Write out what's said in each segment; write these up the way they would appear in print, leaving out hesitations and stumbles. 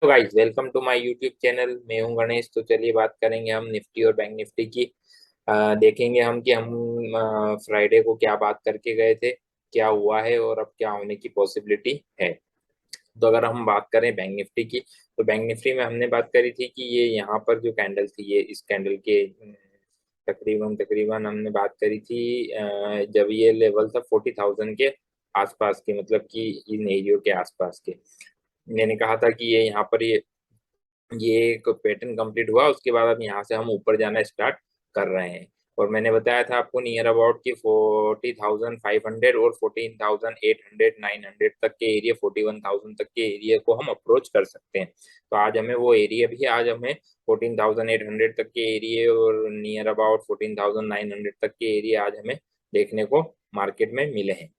तो guys welcome to my YouTube channel. मैं हूं गणेश। तो चलिए बात करेंगे हम निफ्टी और बैंक निफ्टी की। देखेंगे हम कि हम फ्राइडे को क्या बात करके गए थे, क्या हुआ है और अब क्या होने की पॉसिबिलिटी है। तो अगर हम बात करें बैंक निफ्टी की, तो बैंक निफ्टी में हमने बात करी थी कि ये यहाँ पर जो कैंडल थी, ये इस कैंडल के तकरीबन तकरीबन हमने बात करी थी जब ये लेवल था 40,000 के आसपास के, मतलब कि इन एरियो के आसपास के। मैंने कहा था कि ये यहाँ पर ये एक पैटर्न कंप्लीट हुआ, उसके बाद अब यहाँ से हम ऊपर जाना स्टार्ट कर रहे हैं। और मैंने बताया था आपको नियर अबाउट कि 40,500 और 14,800 900 तक के एरिया, 41,000 तक के एरिया को हम अप्रोच कर सकते हैं। तो आज हमें वो एरिया भी, आज हमें 14,800 तक के एरिया और नियर अबाउट 14,900 तक के एरिया आज हमें देखने को मार्केट में मिले हैं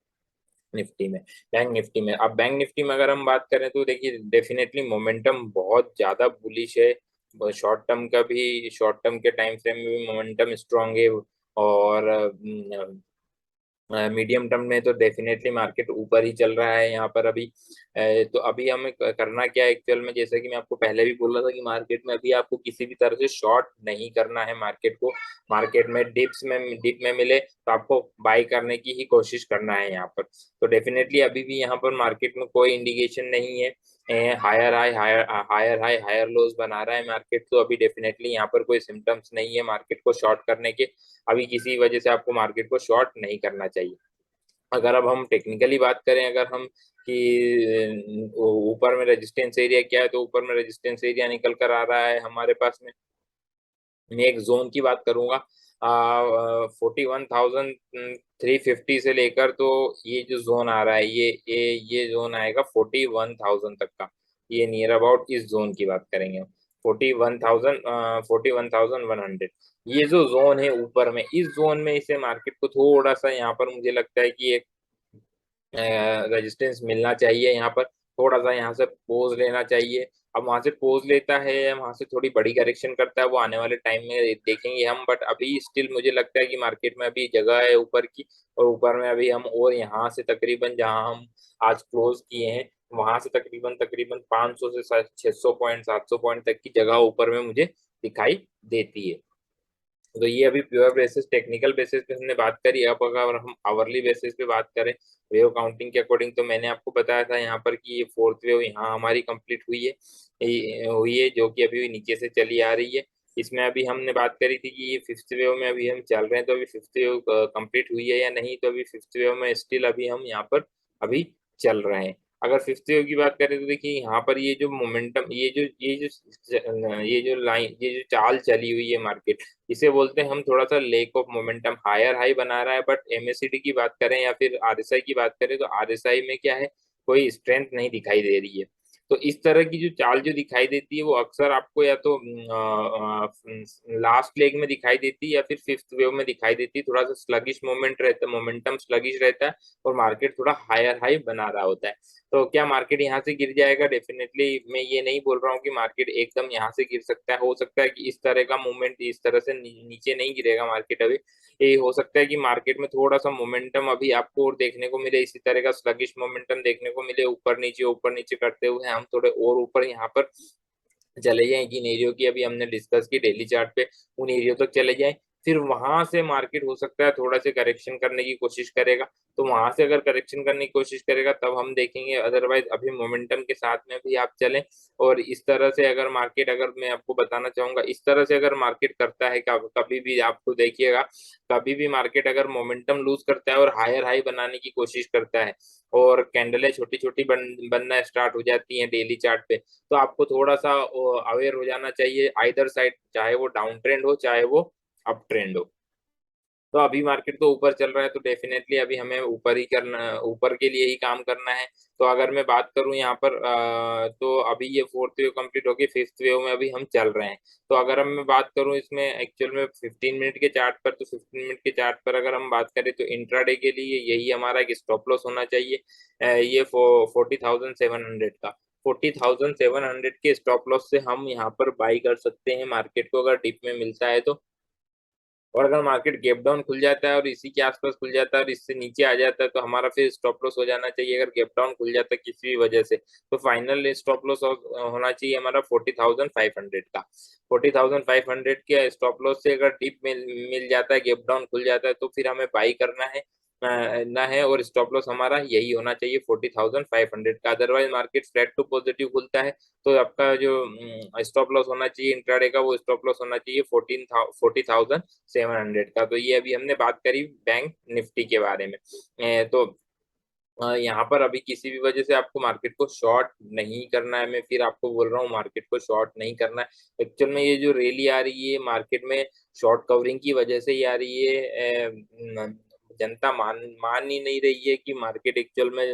निफ्टी में। बैंक निफ्टी में, अब बैंक निफ्टी में अगर हम बात करें तो देखिए डेफिनेटली मोमेंटम बहुत ज्यादा बुलिश है। शॉर्ट टर्म का भी, शॉर्ट टर्म के टाइम फ्रेम में भी मोमेंटम स्ट्रांग है। और मीडियम टर्म में तो डेफिनेटली मार्केट ऊपर ही चल रहा है यहाँ पर अभी। तो अभी हमें करना क्या है एक्चुअल में, जैसे कि मैं आपको पहले भी बोला था कि मार्केट में अभी आपको किसी भी तरह से शॉर्ट नहीं करना है मार्केट को। मार्केट में डिप में मिले तो आपको बाई करने की ही कोशिश करना है यहाँ पर। तो डेफिनेटली अभी भी यहाँ पर मार्केट में कोई इंडिकेशन नहीं है। हायर हाई हायर लोज बना रहा है मार्केट, तो अभी डेफिनेटली यहाँ पर कोई सिम्टम्स नहीं है मार्केट को शॉर्ट करने के। अभी किसी वजह से आपको मार्केट को शॉर्ट नहीं करना चाहिए। अगर अब हम टेक्निकली बात करें, अगर हम कि ऊपर में रेजिस्टेंस एरिया क्या है, तो ऊपर में रेजिस्टेंस एरिया निकल कर आ रहा है हमारे पास में। मैं एक जोन की बात करूंगा, 41,350 से लेकर, तो ये जो जोन आ रहा है, ये जोन आएगा 41,000 तक का। ये नियर अबाउट इस जोन की बात करेंगे हम। 41,100, ये जो जोन है ऊपर में, इस जोन में इसे मार्केट को थोड़ा सा यहाँ पर मुझे लगता है कि एक रेजिस्टेंस मिलना चाहिए यहाँ पर। थोड़ा सा यहाँ से पोज लेना चाहिए। अब वहां से पोज लेता है, वहां से थोड़ी बड़ी करेक्शन करता है, वो आने वाले टाइम में देखेंगे हम। बट अभी स्टिल मुझे लगता है कि मार्केट में अभी जगह है ऊपर की। और ऊपर में अभी हम, और यहाँ से तकरीबन जहाँ हम आज क्लोज किए हैं, वहां से तकरीबन तकरीबन 500 से 600 पॉइंट, 700 पॉइंट तक की जगह ऊपर में मुझे दिखाई देती है। तो ये अभी प्योर बेसिस, टेक्निकल बेसिस पे हमने बात करी। अब अगर हम आवरली बेसिस पे बात करें वेव काउंटिंग के अकॉर्डिंग, तो मैंने आपको बताया था यहाँ पर कि ये फोर्थ वेव यहाँ हमारी कंप्लीट हुई है, हुई है, जो कि अभी नीचे से चली आ रही है। इसमें अभी हमने बात करी थी कि ये फिफ्थ वेव में अभी हम चल रहे हैं, तो अभी फिफ्थ वेव कंप्लीट हुई है या नहीं। तो अभी फिफ्थ वेव में स्टिल अभी हम यहाँ पर अभी चल रहे हैं। अगर फिफ्थ वेव की बात करें तो देखिए यहाँ पर ये जो मोमेंटम, ये जो लाइन, ये जो चाल चली हुई है मार्केट, इसे बोलते हैं हम थोड़ा सा lack of momentum. Higher high बना रहा है, बट एमएससीडी की बात करें या फिर आरएसआई की बात करें, तो आरएसआई में क्या है, कोई स्ट्रेंथ नहीं दिखाई दे रही है। तो इस तरह की जो चाल जो दिखाई देती है, वो अक्सर आपको या तो लास्ट लेग में दिखाई देती है या फिर फिफ्थ वेव में दिखाई देती है। थोड़ा सा स्लगिश मोमेंट रहता है, मोमेंटम स्लगिश रहता है, और मार्केट थोड़ा हायर हाई बना रहा होता है। तो क्या मार्केट यहाँ से गिर जाएगा? डेफिनेटली मैं ये नहीं बोल रहा हूँ कि मार्केट एकदम यहाँ से गिर सकता है। हो सकता है कि इस तरह का मूवमेंट इस तरह से नीचे नहीं गिरेगा मार्केट अभी। ये हो सकता है कि मार्केट में थोड़ा सा मोमेंटम अभी आपको और देखने को मिले, इसी तरह का स्लगिश मोमेंटम देखने को मिले, ऊपर नीचे करते हुए हम थोड़े और ऊपर यहाँ पर चले जाएं। जिन एरियो की अभी हमने डिस्कस की डेली चार्ट पे, उन एरियो तक चले जाएं। फिर वहां से मार्केट हो सकता है थोड़ा सा करेक्शन करने की कोशिश करेगा। तो वहां से अगर करेक्शन करने की कोशिश करेगा तब हम देखेंगे, अदरवाइज अभी मोमेंटम के साथ में भी आप चलें। और इस तरह से अगर मार्केट, अगर मैं आपको बताना चाहूंगा, इस तरह से अगर मार्केट करता है, कभी भी आपको देखिएगा, कभी भी मार्केट अगर मोमेंटम लूज करता है और हायर हाई बनाने की कोशिश करता है, और कैंडलें छोटी छोटी बनना स्टार्ट हो जाती हैं डेली चार्ट पे, तो आपको थोड़ा सा अवेयर हो जाना चाहिए आइदर साइड, चाहे वो डाउन ट्रेंड हो चाहे वो अप ट्रेंड हो। तो अभी मार्केट तो ऊपर चल रहा है, तो डेफिनेटली अभी हमें ऊपर ही करना, ऊपर के लिए ही काम करना है। तो अगर मैं बात करूं यहाँ पर, तो अभी ये फोर्थ वेव कंप्लीट होगी, फिफ्थ वेव में अभी हम चल रहे हैं। तो अगर हम मैं बात करूं इसमें एक्चुअल में 15 मिनट के चार्ट पर, तो 15 मिनट के चार्ट पर अगर हम बात करें, तो इंट्राडे के लिए यही हमारा एक स्टॉप लॉस होना चाहिए। ये 40,700 का, 40,700 के स्टॉप लॉस से हम यहाँ पर बाई कर सकते हैं मार्केट को, अगर डिप में मिलता है तो। और अगर मार्केट गैप डाउन खुल जाता है और इसी के आसपास खुल जाता है और इससे नीचे आ जाता है तो हमारा फिर स्टॉप लॉस हो जाना चाहिए। अगर गैप डाउन खुल जाता है किसी भी वजह से तो फाइनल स्टॉप लॉस होना चाहिए हमारा 40,500 का। 40,500 के स्टॉप लॉस से अगर डिप मिल जाता है, गैप डाउन खुल जाता है तो फिर हमें बाई करना है ना है, और स्टॉप लॉस हमारा यही होना चाहिए 40,500 का। Otherwise market flat to positive खुलता है तो आपका जो स्टॉप लॉस होना चाहिए इंट्राडे का, वो स्टॉप लॉस होना चाहिए 40,700 का। तो ये अभी हमने बात करी बैंक निफ्टी के बारे में। तो यहाँ पर अभी किसी भी वजह से आपको मार्केट को शॉर्ट नहीं करना है। मैं फिर आपको बोल रहा हूँ मार्केट को शॉर्ट नहीं करना है। एक्चुअल में ये जो रैली आ रही है मार्केट में शॉर्ट कवरिंग की वजह से ही आ रही है। जनता मान ही नहीं रही है कि मार्केट एक्चुअल में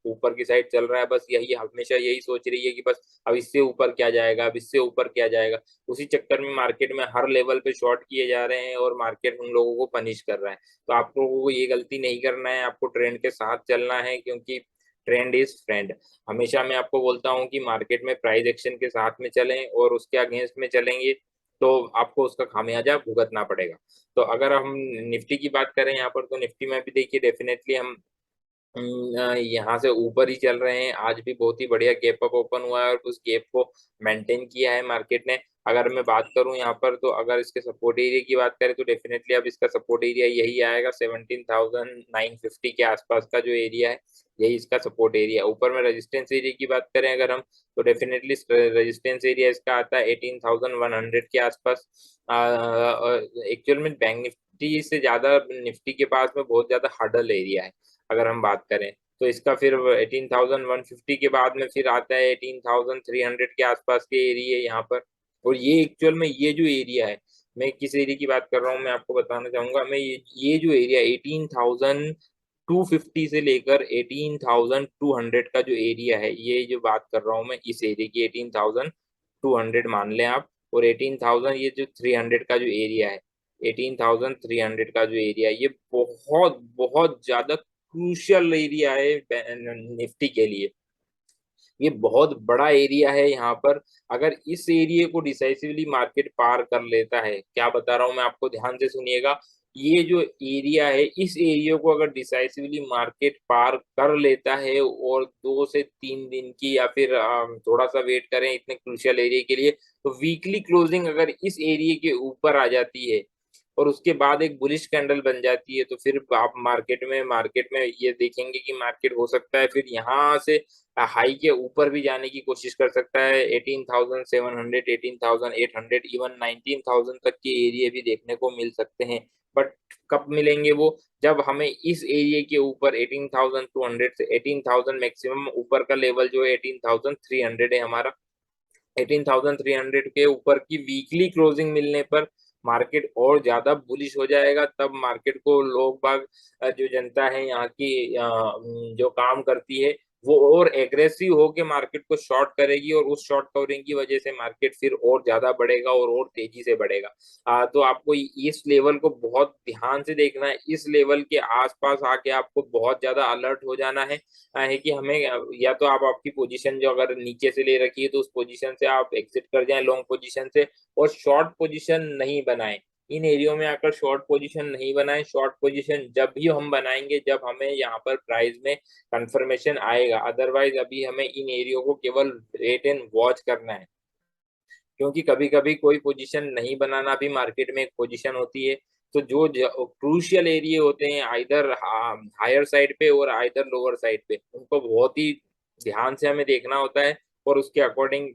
ऊपर की साइड चल रहा है। बस यही हमेशा यही सोच रही है कि बस अब इससे ऊपर क्या जाएगा, अब इससे ऊपर क्या जाएगा। उसी चक्कर में मार्केट में हर लेवल पे शॉर्ट किए जा रहे हैं और मार्केट उन लोगों को पनिश कर रहा है। तो आप लोगों को ये गलती नहीं करना है, आपको ट्रेंड के साथ चलना है, क्योंकि ट्रेंड इज फ्रेंड। हमेशा मैं आपको बोलता हूँ कि मार्केट में प्राइस एक्शन के साथ में चलें और उसके अगेंस्ट में चलेंगे तो आपको उसका खामियाजा भुगतना पड़ेगा। तो अगर हम निफ्टी की बात करें यहाँ पर, तो निफ्टी में भी देखिए डेफिनेटली हम यहाँ से ऊपर ही चल रहे हैं। आज भी बहुत ही बढ़िया गैप अप ओपन हुआ है और उस गैप को मेंटेन किया है मार्केट ने। अगर मैं बात करूं यहाँ पर, तो अगर इसके सपोर्ट एरिया की बात करें तो डेफिनेटली अब इसका सपोर्ट एरिया यही आएगा 17,950 के आसपास का जो एरिया है, यही इसका सपोर्ट एरिया। ऊपर में रेजिस्टेंस एरिया की बात करें अगर हम, तो डेफिनेटली रेजिस्टेंस एरिया इसका आता है 18,100 के आसपास। एक्चुअल में बैंक निफ्टी से ज्यादा निफ्टी के पास में बहुत ज्यादा हर्डल एरिया है अगर हम बात करें। तो इसका फिर 18,150 के बाद में फिर आता है 18,300 के आसपास के एरिया यहाँ पर। और ये एक्चुअल में ये जो एरिया है, मैं किस एरिया की बात कर रहा हूँ मैं आपको बताना चाहूंगा। मैं ये जो एरिया 18,250 से लेकर 18,200 का जो एरिया है, ये जो बात कर रहा हूँ मैं इस एरिया की 18,200 मान लें आप। और 18,000 ये जो 300 का जो एरिया है, 18,300 का जो एरिया है, ये बहुत बहुत ज्यादा क्रूशियल एरिया है निफ्टी के लिए। ये बहुत बड़ा एरिया है यहाँ पर। अगर इस एरिया को डिसाइसिवली मार्केट पार कर लेता है, क्या बता रहा हूँ मैं आपको, ध्यान से सुनिएगा। ये जो एरिया है, इस एरिया को अगर डिसाइसिवली मार्केट पार कर लेता है और 2 से 3 दिन की, या फिर थोड़ा सा वेट करें इतने क्रूशियल एरिया के लिए, तो वीकली क्लोजिंग अगर इस एरिया के ऊपर आ जाती है और उसके बाद एक बुलिश कैंडल बन जाती है, तो फिर आप मार्केट में ये देखेंगे कि मार्केट हो सकता है फिर यहाँ से हाई के ऊपर भी जाने की कोशिश कर सकता है। 18,700, 18,800, इवन 19,000 तक के एरिया भी देखने को मिल सकते हैं। बट कब मिलेंगे वो, जब हमें इस एरिया के ऊपर 18,200 से 18,000 मैक्सिमम ऊपर का लेवल जो है 18,300 है हमारा। 18,300 के ऊपर की वीकली क्लोजिंग मिलने पर मार्केट और ज्यादा बुलिश हो जाएगा। तब मार्केट को लोग बाग जो जनता है यहाँ की जो काम करती है, वो और एग्रेसिव होके मार्केट को शॉर्ट करेगी और उस शॉर्ट कवरिंग की वजह से मार्केट फिर और ज्यादा बढ़ेगा और तेजी से बढ़ेगा। तो आपको इस लेवल को बहुत ध्यान से देखना है। इस लेवल के आसपास आके आपको बहुत ज्यादा अलर्ट हो जाना है कि हमें या तो आप आपकी पोजीशन जो अगर नीचे से ले रखी है तो उस पोजीशन से आप एग्जिट कर जाएं लॉन्ग पोजीशन से, और शॉर्ट पोजीशन नहीं बनाएं। इन एरियो में आकर शॉर्ट पोजीशन नहीं बनाएं। शॉर्ट पोजीशन जब भी हम बनाएंगे जब हमें यहाँ पर प्राइस में कंफर्मेशन आएगा। अदरवाइज अभी हमें इन एरियो को केवल वेट एंड वॉच करना है, क्योंकि कभी कभी कोई पोजीशन नहीं बनाना भी मार्केट में एक पोजीशन होती है। तो जो क्रूशियल एरिया होते हैं आइदर हायर साइड पे और आइदर लोअर साइड पे, उनको बहुत ही ध्यान से हमें देखना होता है और उसके अकॉर्डिंग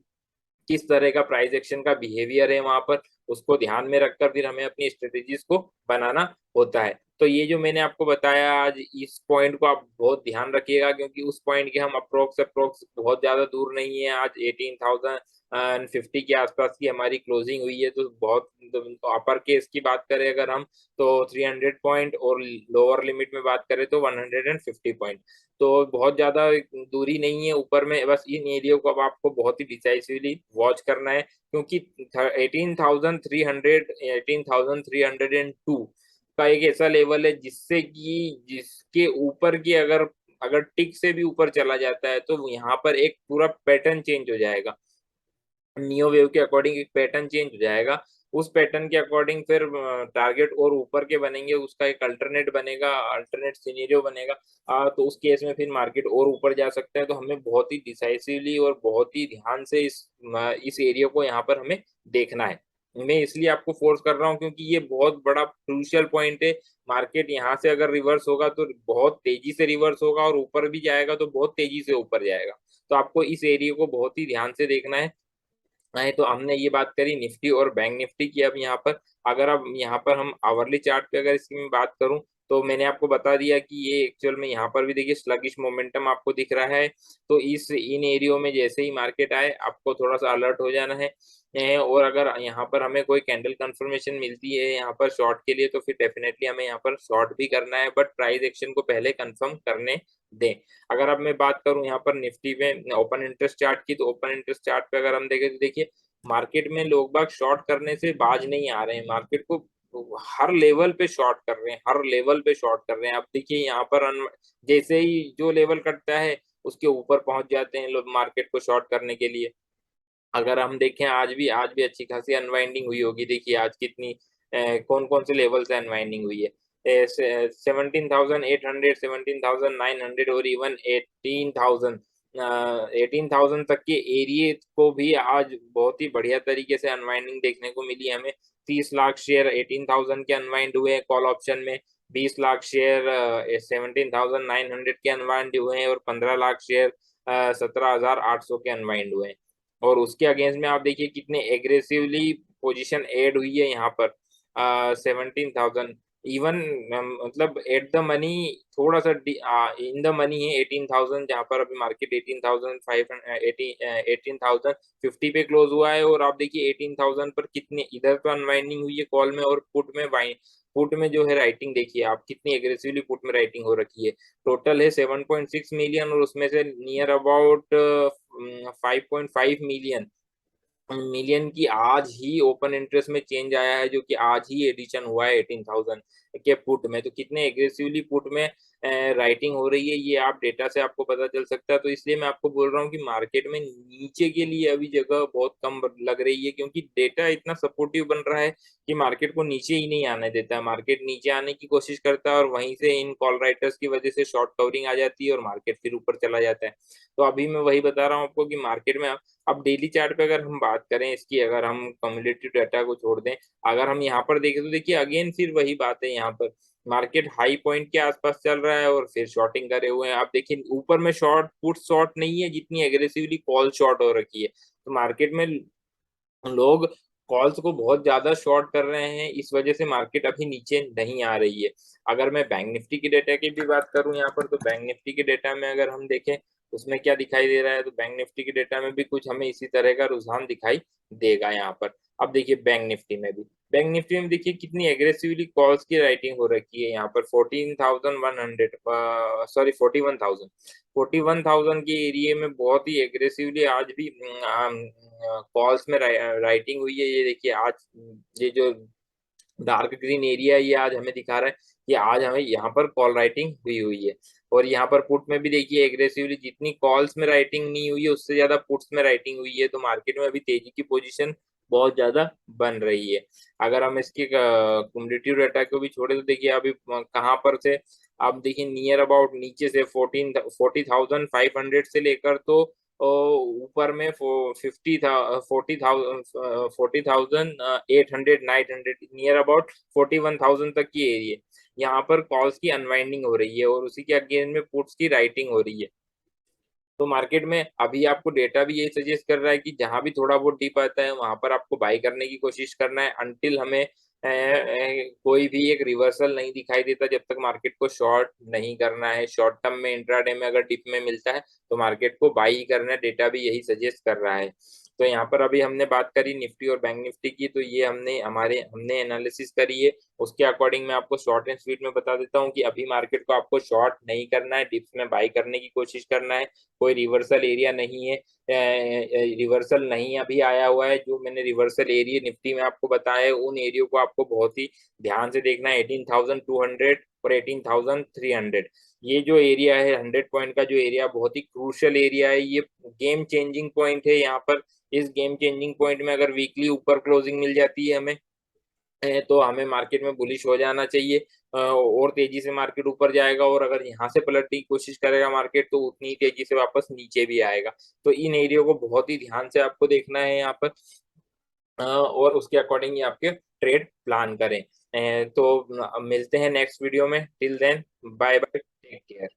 किस तरह का प्राइस एक्शन का बिहेवियर है वहां पर, उसको ध्यान में रखकर फिर हमें अपनी स्ट्रेटेजीज को बनाना होता है। तो ये जो मैंने आपको बताया आज, इस पॉइंट को आप बहुत ध्यान रखिएगा, क्योंकि उस पॉइंट के हम अप्रोक्स अप्रोक्स बहुत ज्यादा दूर नहीं है। आज 18,050 के आसपास की हमारी क्लोजिंग हुई है। तो बहुत, तो अपर केस की बात करें अगर हम, तो 300 पॉइंट, और लोअर लिमिट में बात करें तो 150 पॉइंट। तो बहुत ज्यादा दूरी नहीं है ऊपर में। बस इन एरिया को अब आपको बहुत ही डिसाइसिवली वॉच करना है, क्योंकि 18,300, 18,302 का एक ऐसा लेवल है जिससे कि जिसके ऊपर की अगर अगर टिक से भी ऊपर चला जाता है तो यहाँ पर एक पूरा पैटर्न चेंज हो जाएगा। नियो वेव के अकॉर्डिंग एक पैटर्न चेंज हो जाएगा। उस पैटर्न के अकॉर्डिंग फिर टारगेट और ऊपर के बनेंगे, उसका एक अल्टरनेट बनेगा, अल्टरनेट सिनेरियो बनेगा। तो उस केस में फिर मार्केट और ऊपर जा सकता है। तो हमें बहुत ही डिसाइसिवली और बहुत ही ध्यान से इस एरिया को यहाँ पर हमें देखना है। मैं इसलिए आपको फोर्स कर रहा हूँ क्योंकि ये बहुत बड़ा क्रूशियल पॉइंट है। मार्केट यहाँ से अगर रिवर्स होगा तो बहुत तेजी से रिवर्स होगा, और ऊपर भी जाएगा तो बहुत तेजी से ऊपर जाएगा। तो आपको इस एरिया को बहुत ही ध्यान से देखना है। नहीं तो हमने ये बात करी निफ्टी और बैंक निफ्टी की। अब यहाँ पर अगर अब यहाँ पर हम आवरली चार्ट पे अगर इसकी मैं बात करूं, तो मैंने आपको बता दिया कि ये एक्चुअल में यहाँ पर भी देखिए स्लगिश मोमेंटम आपको दिख रहा है। तो इस इन एरियो में जैसे ही मार्केट आए आपको थोड़ा सा अलर्ट हो जाना है। और अगर यहाँ पर हमें कोई कैंडल कंफर्मेशन मिलती है यहाँ पर शॉर्ट के लिए, तो फिर डेफिनेटली हमें यहाँ पर शॉर्ट भी करना है, बट प्राइस एक्शन को पहले कंफर्म करने दें। अगर अब मैं बात करूं यहाँ पर निफ्टी में ओपन इंटरेस्ट चार्ट की, तो ओपन इंटरेस्ट चार्ट पे अगर हम देखें तो देखिए मार्केट में लोग बाग शॉर्ट करने से बाज नहीं आ रहे हैं। मार्केट को हर लेवल पे शॉर्ट कर रहे हैं, हर लेवल पे शॉर्ट कर रहे हैं। अब देखिए यहाँ पर जैसे ही जो लेवल कटता है उसके ऊपर पहुंच जाते हैं लोग मार्केट को शॉर्ट करने के लिए। अगर हम देखें आज भी अच्छी खासी अनवाइंडिंग हुई होगी। देखिए आज कितनी कौन कौन से लेवल से अनवाइंडिंग हुई है। 17,800, 17,900 और इवन 18,000, 18,000 तक के एरिए को भी आज बहुत ही बढ़िया तरीके से अनवाइंडिंग देखने को मिली हमें। 30 लाख शेयर 18,000 के अनवाइंड हुए हैं कॉल ऑप्शन में। 20 लाख शेयर 17,900 के अनवाइंड हुए हैं, और 15 लाख शेयर 17,800 के अनवाइंड हुए हैं। और उसके अगेंस्ट में आप देखिए कितने एग्रेसिवली पोजीशन ऐड हुई है यहाँ पर। 17,000 इवन, मतलब एट द मनी, थोड़ा सा इन द मनी है 18,000, जहाँ पर अभी मार्केट 18,50 पे क्लोज हुआ है। और आप देखिए 18,000 पर कितने इधर तो अनवाइंडिंग हुई है कॉल में, और पुट में बाइंग, पुट में जो है राइटिंग देखिए आप कितनी एग्रेसिवली पुट में राइटिंग हो रखी है। टोटल है 7.6 मिलियन, और उसमें से नियर अबाउट 5.5 मिलियन की आज ही ओपन इंटरेस्ट में चेंज आया है, जो कि आज ही एडिशन हुआ है 18,000 के पुट में। तो कितने एग्रेसिवली पुट में राइटिंग हो रही है ये आप डेटा से आपको पता चल सकता है। तो इसलिए मैं आपको बोल रहा हूँ कि मार्केट में नीचे के लिए अभी जगह बहुत कम लग रही है, क्योंकि डेटा इतना सपोर्टिव बन रहा है कि मार्केट को नीचे ही नहीं आने देता है। मार्केट नीचे आने की कोशिश करता है, और वहीं से इन कॉल राइटर्स की वजह से शॉर्ट कवरिंग आ जाती है और मार्केट फिर ऊपर चला जाता है। तो अभी मैं वही बता रहा हूँ आपको कि मार्केट में अब डेली चार्ट पे अगर हम बात करें इसकी, अगर हम कम्युलेटिव डाटा को छोड़ दें, अगर हम यहाँ पर देखें तो देखिए अगेन फिर वही बात है। यहाँ पर मार्केट हाई पॉइंट के आसपास चल रहा है और फिर शॉर्टिंग करे हुए हैं। आप देखिए ऊपर में शॉर्ट पुट शॉर्ट नहीं है, जितनी एग्रेसिवली कॉल शॉर्ट हो रखी है। तो मार्केट में लोग कॉल्स को बहुत ज्यादा शॉर्ट कर रहे हैं, इस वजह से मार्केट अभी नीचे नहीं आ रही है। अगर मैं बैंक निफ्टी की डेटा की भी बात करूं यहाँ पर, तो बैंक निफ्टी के डेटा में अगर हम देखें उसमें क्या दिखाई दे रहा है, तो बैंक निफ्टी के डेटा में भी कुछ हमें इसी तरह का रुझान दिखाई देगा यहाँ पर। अब देखिए बैंक निफ्टी में देखिए कितनी एग्रेसिवली कॉल्स की राइटिंग हो रखी है यहाँ पर। 14,100, सॉरी 41,000, 41,000 के एरिया में बहुत ही एग्रेसिवली आज भी कॉल्स में राइटिंग हुई है। ये देखिए आज ये जो डार्क ग्रीन एरिया है ये आज हमें दिखा रहा है कि आज हमें यहाँ पर कॉल राइटिंग हुई हुई है। और यहाँ पर पुट में भी देखिए एग्रेसिवली जितनी कॉल्स में राइटिंग नहीं हुई है उससे ज्यादा पुट्स में राइटिंग हुई है। तो मार्केट में अभी तेजी की पोजीशन बहुत ज्यादा बन रही है। अगर हम इसके कुमुलेटिव डाटा को भी छोड़े तो देखिए अभी कहाँ पर से आप देखिए नियर अबाउट नीचे से 40,500 से लेकर तो ऊपर में 40,800, 900, नियर अबाउट 41,000 तक की एरिया यहाँ पर कॉल्स की अनवाइंडिंग हो रही है, और उसी के अगेंस्ट में पुट्स की राइटिंग हो रही है। तो मार्केट में अभी आपको डेटा भी यही सजेस्ट कर रहा है कि जहां भी थोड़ा बहुत डिप आता है वहां पर आपको बाई करने की कोशिश करना है, अनटिल हमें कोई भी एक रिवर्सल नहीं दिखाई देता, जब तक मार्केट को शॉर्ट नहीं करना है। शॉर्ट टर्म में इंट्राडे में अगर डिप में मिलता है तो मार्केट को बाई ही करना है, डेटा भी यही सजेस्ट कर रहा है। तो यहाँ पर अभी हमने बात करी निफ्टी और बैंक निफ्टी की, तो ये हमने एनालिसिस करी है। उसके अकॉर्डिंग मैं आपको शॉर्ट एंड स्वीट में बता देता हूँ कि अभी मार्केट को आपको शॉर्ट नहीं करना है, डिप्स में बाई करने की कोशिश करना है। कोई रिवर्सल एरिया नहीं है, रिवर्सल नहीं अभी आया हुआ है। जो मैंने रिवर्सल एरिया निफ्टी में आपको बताया है उन एरियो को आपको बहुत ही ध्यान से देखना है। 18,200 और 18,300, ये जो एरिया है 100 पॉइंट का जो एरिया बहुत ही क्रूशियल एरिया है। ये गेम चेंजिंग पॉइंट है यहाँ पर। इस गेम चेंजिंग पॉइंट में अगर वीकली ऊपर क्लोजिंग मिल जाती है हमें, तो हमें मार्केट में बुलिश हो जाना चाहिए, और तेजी से मार्केट ऊपर जाएगा। और अगर यहाँ से पलटने की कोशिश करेगा मार्केट, तो उतनी ही तेजी से वापस नीचे भी आएगा। तो इन एरियो को बहुत ही ध्यान से आपको देखना है यहाँ पर, और उसके अकॉर्डिंग ही आपके ट्रेड प्लान करें। तो मिलते हैं नेक्स्ट वीडियो में। Till then, bye bye, take care.